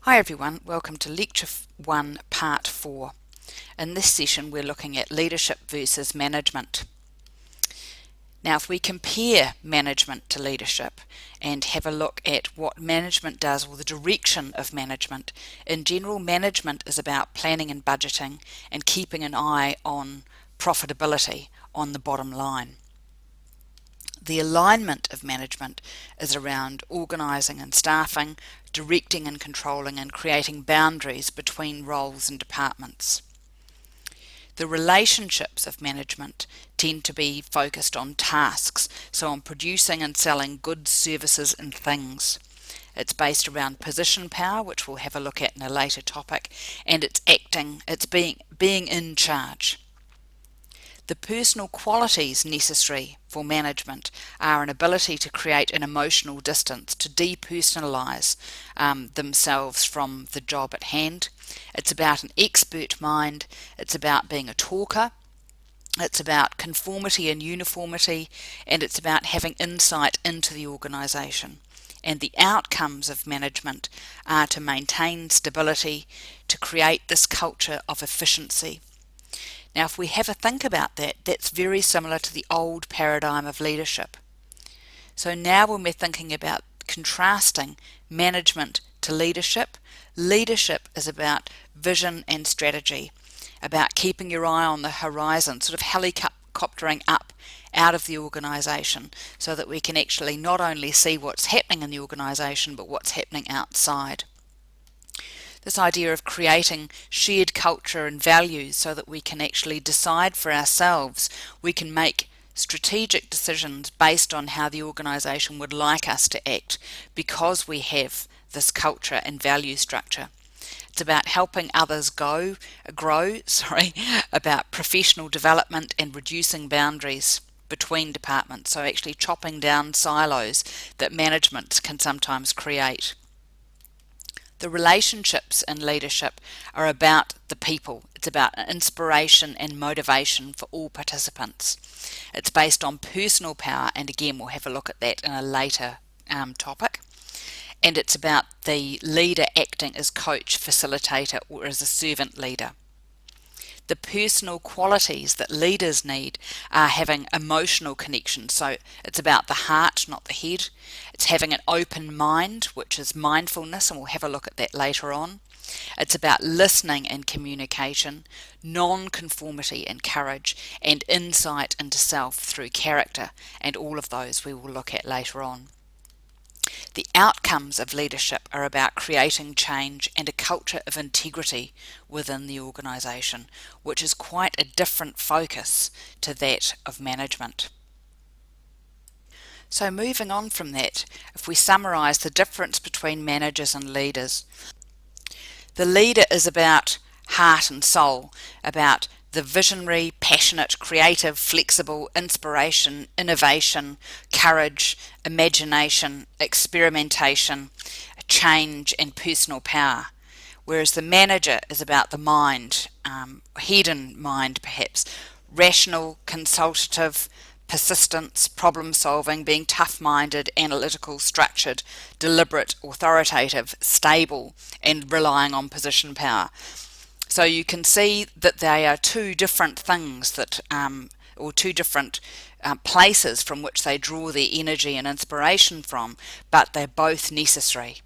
Hi everyone, welcome to Lecture 1 Part 4. In this session we're looking at leadership versus management. Now if we compare management to leadership and have a look at what management does, or the direction of management, in general management is about planning and budgeting and keeping an eye on profitability, on the bottom line. The alignment of management is around organising and staffing, directing and controlling, and creating boundaries between roles and departments. The relationships of management tend to be focused on tasks, so on producing and selling goods, services and things. It's based around position power, which we'll have a look at in a later topic, and it's being in charge. The personal qualities necessary for management are an ability to create an emotional distance, to depersonalise themselves from the job at hand. It's about an expert mind, it's about being a talker, it's about conformity and uniformity, and it's about having insight into the organisation. And the outcomes of management are to maintain stability, to create this culture of efficiency. Now if we have a think about that, that's very similar to the old paradigm of leadership. So now when we're thinking about contrasting management to leadership, leadership is about vision and strategy, about keeping your eye on the horizon, sort of helicoptering up out of the organisation so that we can actually not only see what's happening in the organisation but what's happening outside. This idea of creating shared culture and values so that we can actually decide for ourselves, we can make strategic decisions based on how the organisation would like us to act because we have this culture and value structure. It's about helping others grow, about professional development and reducing boundaries between departments, so actually chopping down silos that management can sometimes create. The relationships in leadership are about the people. It's about inspiration and motivation for all participants. It's based on personal power, and again we'll have a look at that in a later topic. And it's about the leader acting as coach, facilitator, or as a servant leader. The personal qualities that leaders need are having emotional connection, so it's about the heart, not the head. It's having an open mind, which is mindfulness, and we'll have a look at that later on. It's about listening and communication, non-conformity and courage, and insight into self through character, and all of those we will look at later on. The outcomes of leadership are about creating change and a culture of integrity within the organisation, which is quite a different focus to that of management. So moving on from that, if we summarise the difference between managers and leaders, the leader is about heart and soul, about the visionary, passionate, creative, flexible, inspiration, innovation, courage, imagination, experimentation, change and personal power. Whereas the manager is about the mind, hidden mind perhaps, rational, consultative, persistence, problem solving, being tough-minded, analytical, structured, deliberate, authoritative, stable, and relying on position power. So you can see that they are two different things that, or two different places from which they draw their energy and inspiration from, but they're both necessary.